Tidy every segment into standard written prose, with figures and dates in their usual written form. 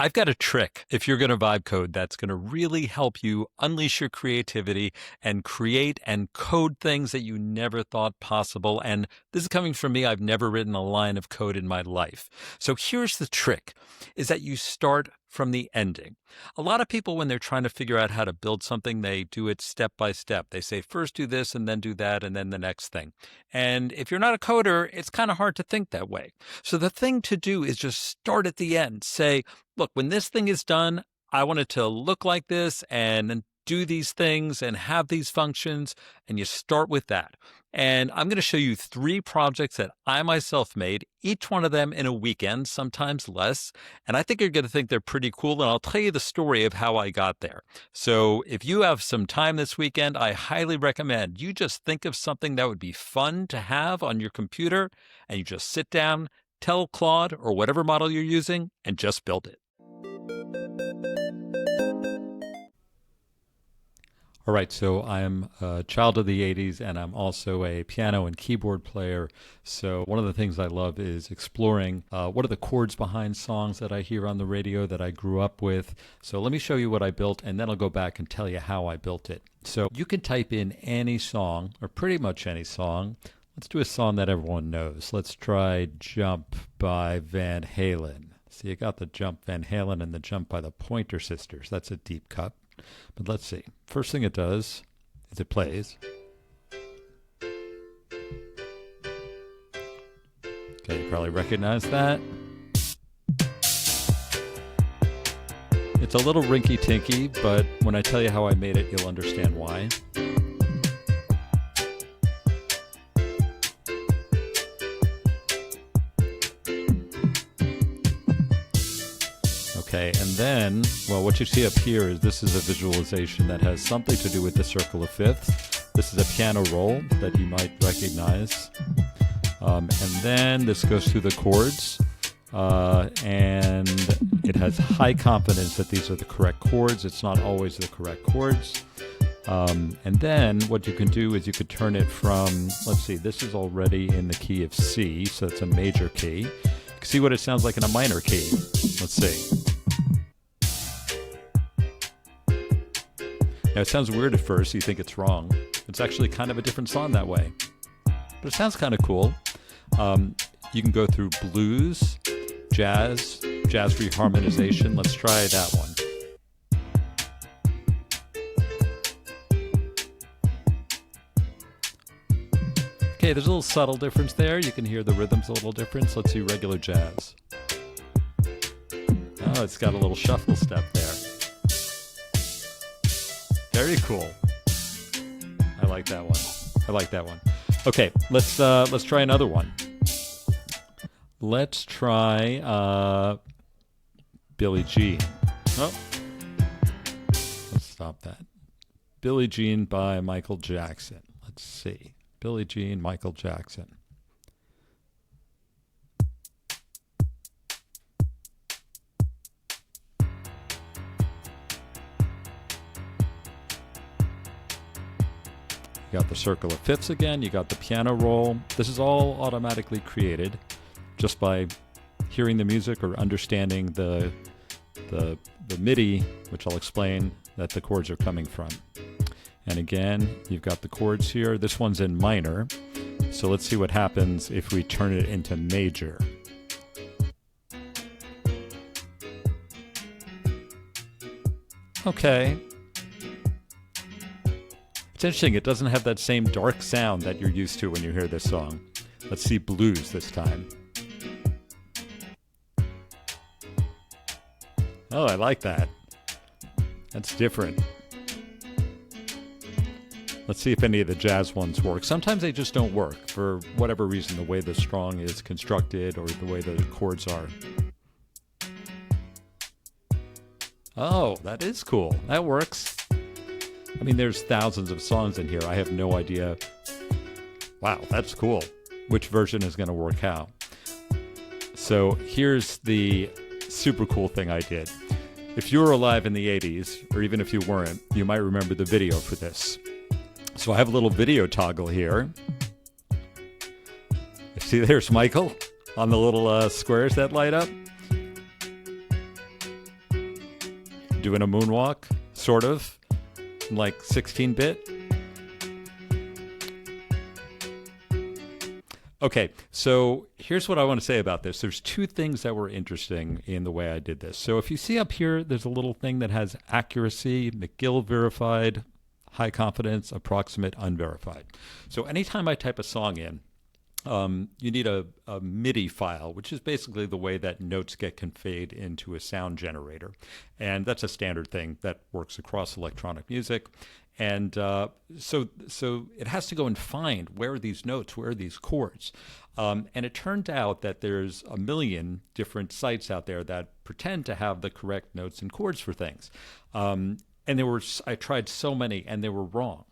I've got a trick if you're going to vibe code that's going to really help you unleash your creativity and create and code things that you never thought possible. And this is coming from me. I've never written a line of code in my life. So here's the trick is that you start from the ending. A lot of people, when they're trying to figure out how to build something, they do it step by step. They say, first do this and then do that and then the next thing. And if you're not a coder, it's kind of hard to think that way. So the thing to do is just start at the end. Say, look, when this thing is done, I want it to look like this and do these things and have these functions. And you start with that. And I'm going to show you 3 projects that I myself made, each one of them in a weekend, sometimes less. And I think you're going to think they're pretty cool. And I'll tell you the story of how I got there. So if you have some time this weekend, I highly recommend you just think of something that would be fun to have on your computer and you just sit down, tell Claude or whatever model you're using, and just build it. All right, so I'm a child of the 80s and I'm also a piano and keyboard player. So one of the things I love is exploring what are the chords behind songs that I hear on the radio that I grew up with. So let me show you what I built and then I'll go back and tell you how I built it. So you can type in any song or pretty much any song. Let's do a song that everyone knows. Let's try Jump by Van Halen. See, you got the Jump Van Halen and the Jump by the Pointer Sisters. That's a deep cut. But let's see. First thing it does is it plays. Okay, you probably recognize that. It's a little rinky-tinky, but when I tell you how I made it, you'll understand why. Okay, and then, well, what you see up here is this is a visualization that has something to do with the circle of fifths. This is a piano roll that you might recognize. And then this goes through the chords, and it has high confidence that these are the correct chords. It's not always the correct chords. And then what you can do is you could turn it from, let's see, this is already in the key of C, so it's a major key. You can see what it sounds like in a minor key. Let's see. Now, it sounds weird at first. You think it's wrong. It's actually kind of a different song that way. But it sounds kind of cool. You can go through blues, jazz reharmonization. Let's try that one. Okay, there's a little subtle difference there. You can hear the rhythm's a little different. So let's do regular jazz. Oh, it's got a little shuffle step there. Very cool. I like that one. Okay, let's try another one. Let's try Billie Jean. Oh, let's stop that. Billie Jean by Michael Jackson. Let's see. Billie Jean, Michael Jackson. You got the circle of fifths again. You got the piano roll. This is all automatically created just by hearing the music or understanding the MIDI, which I'll explain that the chords are coming from. And again, you've got the chords here. This one's in minor. So let's see what happens if we turn it into major. Okay. It's interesting, it doesn't have that same dark sound that you're used to when you hear this song. Let's see blues this time. Oh, I like that. That's different. Let's see if any of the jazz ones work. Sometimes they just don't work for whatever reason, the way the strong is constructed or the way the chords are. Oh, that is cool. That works. I mean, there's thousands of songs in here. I have no idea. Wow, that's cool. Which version is going to work how? So here's the super cool thing I did. If you were alive in the 80s, or even if you weren't, you might remember the video for this. So I have a little video toggle here. See, there's Michael on the little squares that light up. Doing a moonwalk, sort of, like 16-bit. Okay, so here's what I want to say about this. There's two things that were interesting in the way I did this. So if you see up here, there's a little thing that has accuracy, McGill verified, high confidence, approximate, unverified. So anytime I type a song in, you need a MIDI file, which is basically the way that notes get conveyed into a sound generator. And that's a standard thing that works across electronic music. And so it has to go and find, where are these notes, where are these chords? And it turned out that there's a million different sites out there that pretend to have the correct notes and chords for things. And I tried so many, and they were wrong.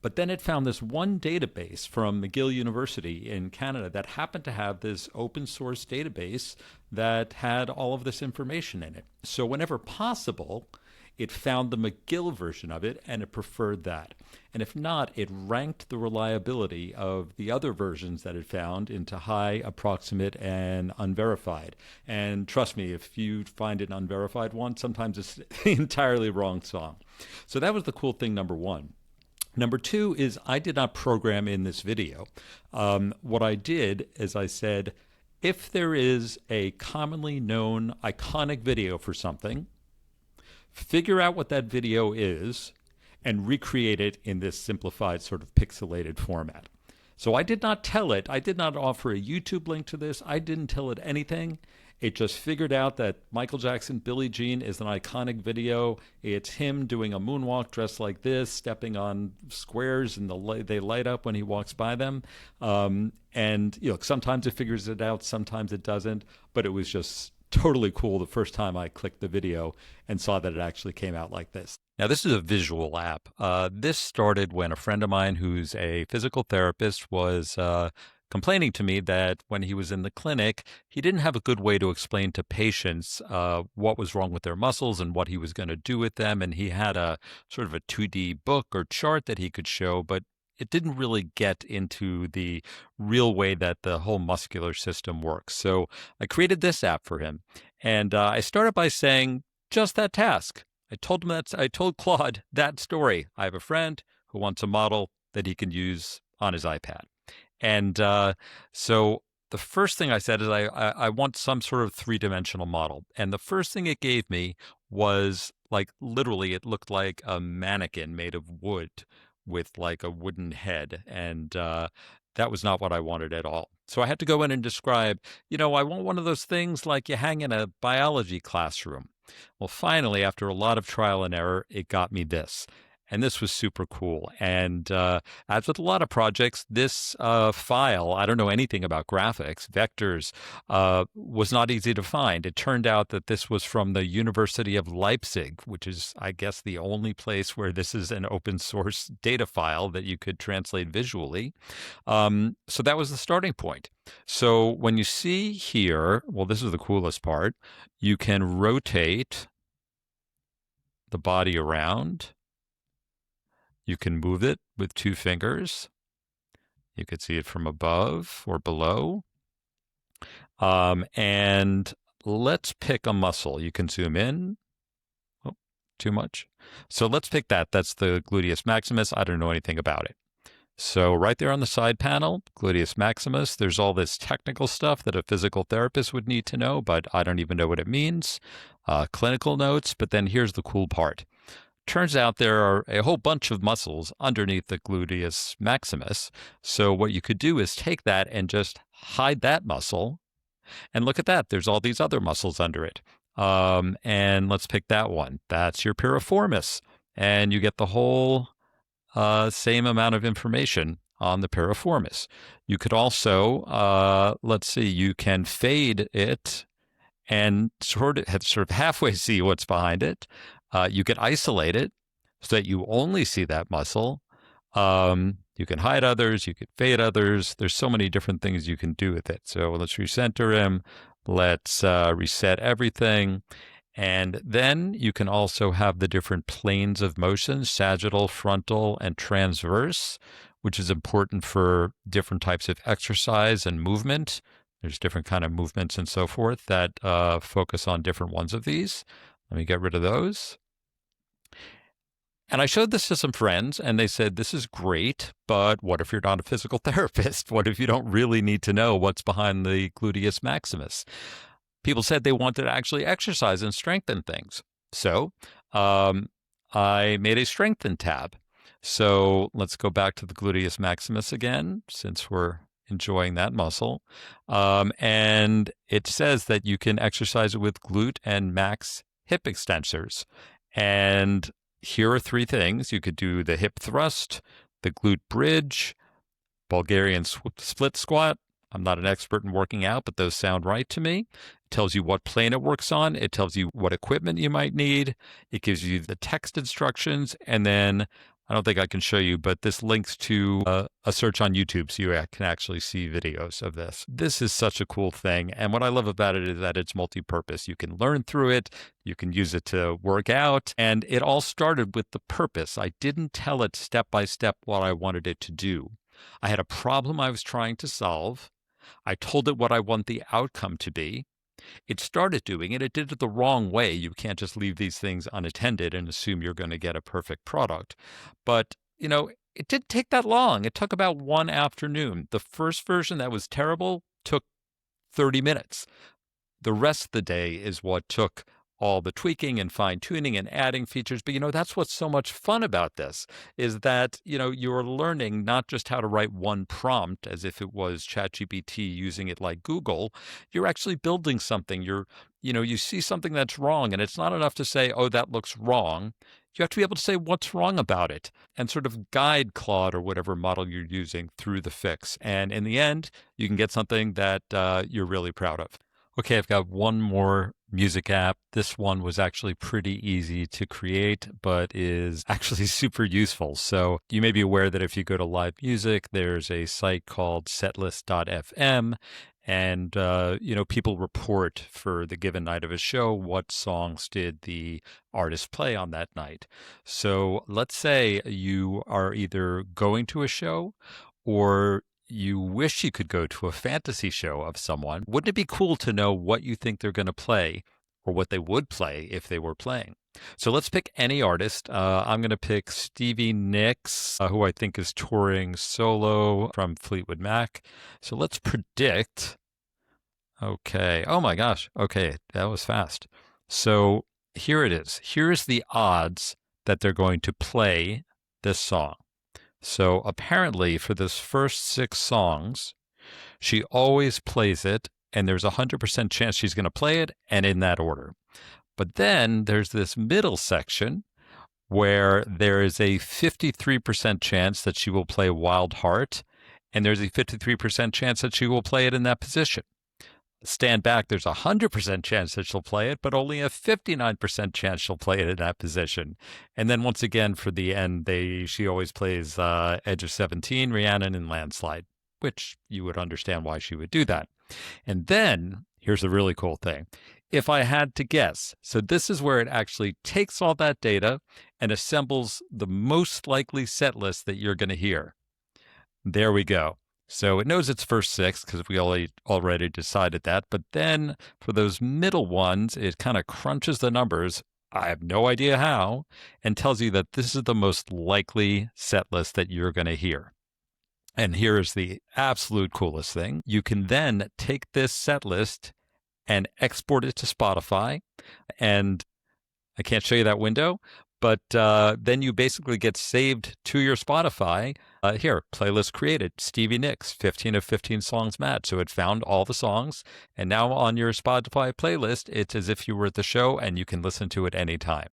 But then it found this one database from McGill University in Canada that happened to have this open source database that had all of this information in it. So whenever possible, it found the McGill version of it, and it preferred that. And if not, it ranked the reliability of the other versions that it found into high, approximate, and unverified. And trust me, if you find an unverified one, sometimes it's the entirely wrong song. So that was the cool thing, number one. Number two is I did not program in this video. What I did is I said, if there is a commonly known iconic video for something, figure out what that video is and recreate it in this simplified sort of pixelated format. So I did not tell it, I did not offer a YouTube link to this, I didn't tell it anything. It just figured out that Michael Jackson, Billie Jean is an iconic video. It's him doing a moonwalk dressed like this, stepping on squares, and they light up when he walks by them. And sometimes it figures it out, sometimes it doesn't. But it was just totally cool the first time I clicked the video and saw that it actually came out like this. Now, this is a visual app. This started when a friend of mine who's a physical therapist was complaining to me that when he was in the clinic, he didn't have a good way to explain to patients what was wrong with their muscles and what he was going to do with them. And he had a sort of a 2D book or chart that he could show, but it didn't really get into the real way that the whole muscular system works. So I created this app for him. And I started by saying just that task. I told Claude that story. I have a friend who wants a model that he can use on his iPad. And so the first thing I said is I want some sort of three-dimensional model. And the first thing it gave me was, like, literally it looked like a mannequin made of wood with like a wooden head. And that was not what I wanted at all. So I had to go in and describe, I want one of those things like you hang in a biology classroom. Well, finally, after a lot of trial and error, it got me this. And this was super cool. And as with a lot of projects, this file, I don't know anything about graphics, vectors, was not easy to find. It turned out that this was from the University of Leipzig, which is, I guess, the only place where this is an open source data file that you could translate visually. So that was the starting point. So when you see here, well, this is the coolest part. You can rotate the body around. You can move it with two fingers. You could see it from above or below. And let's pick a muscle. You can zoom in. Oh, too much. So let's pick that. That's the gluteus maximus. I don't know anything about it. So right there on the side panel, gluteus maximus, there's all this technical stuff that a physical therapist would need to know, but I don't even know what it means. Clinical notes, but then here's the cool part. Turns out there are a whole bunch of muscles underneath the gluteus maximus. So what you could do is take that and just hide that muscle. And look at that. There's all these other muscles under it. And let's pick that one. That's your piriformis. And you get the whole same amount of information on the piriformis. You could also, you can fade it and sort of halfway see what's behind it. You could isolate it so that you only see that muscle. You can hide others. You could fade others. There's so many different things you can do with it. So let's recenter him. Let's reset everything. And then you can also have the different planes of motion, sagittal, frontal, and transverse, which is important for different types of exercise and movement. There's different kind of movements and so forth that focus on different ones of these. Let me get rid of those. And I showed this to some friends, and they said, this is great, but what if you're not a physical therapist? What if you don't really need to know what's behind the gluteus maximus? People said they wanted to actually exercise and strengthen things. So I made a strengthen tab. So let's go back to the gluteus maximus again, since we're enjoying that muscle. And it says that you can exercise it with glute and max hip extensors. And here are three things. You could do the hip thrust, the glute bridge, Bulgarian split squat. I'm not an expert in working out, but those sound right to me. It tells you what plane it works on. It tells you what equipment you might need. It gives you the text instructions. And then I don't think I can show you, but this links to a search on YouTube so you can actually see videos of this. This is such a cool thing. And what I love about it is that it's multi-purpose. You can learn through it. You can use it to work out. And it all started with the purpose. I didn't tell it step by step what I wanted it to do. I had a problem I was trying to solve. I told it what I want the outcome to be. It started doing it. It did it the wrong way. You can't just leave these things unattended and assume you're going to get a perfect product. But, it didn't take that long. It took about one afternoon. The first version that was terrible took 30 minutes. The rest of the day is what took all the tweaking and fine tuning and adding features. But, that's what's so much fun about this is that, you're learning not just how to write one prompt as if it was ChatGPT using it like Google. You're actually building something. You see something that's wrong, and it's not enough to say, oh, that looks wrong. You have to be able to say what's wrong about it and sort of guide Claude or whatever model you're using through the fix. And in the end, you can get something that you're really proud of. Okay, I've got one more music app. This one was actually pretty easy to create, but is actually super useful. So you may be aware that if you go to live music, there's a site called setlist.fm. And, people report for the given night of a show what songs did the artist play on that night. So let's say you are either going to a show or you wish you could go to a fantasy show of someone. Wouldn't it be cool to know what you think they're going to play or what they would play if they were playing? So let's pick any artist. I'm going to pick Stevie Nicks, who I think is touring solo from Fleetwood Mac. So let's predict. Okay. Oh my gosh. Okay. That was fast. So here it is. Here's the odds that they're going to play this song. So apparently for this first 6 songs, she always plays it, and there's a 100% chance she's going to play it, and in that order. But then there's this middle section where there is a 53% chance that she will play Wild Heart, and there's a 53% chance that she will play it in that position. Stand Back, there's a 100% chance that she'll play it, but only a 59% chance she'll play it in that position. And then once again, for the end, she always plays Edge of 17, Rhiannon, and Landslide, which you would understand why she would do that. And then, here's a really cool thing. If I had to guess, so this is where it actually takes all that data and assembles the most likely set list that you're going to hear. There we go. So it knows its first 6 because we already decided that. But then for those middle ones, it kind of crunches the numbers. I have no idea how, and tells you that this is the most likely set list that you're going to hear. And here is the absolute coolest thing. You can then take this set list and export it to Spotify. And I can't show you that window, but then you basically get saved to your Spotify. Here, playlist created, Stevie Nicks, 15 of 15 songs match. So it found all the songs. And now on your Spotify playlist, it's as if you were at the show and you can listen to it anytime.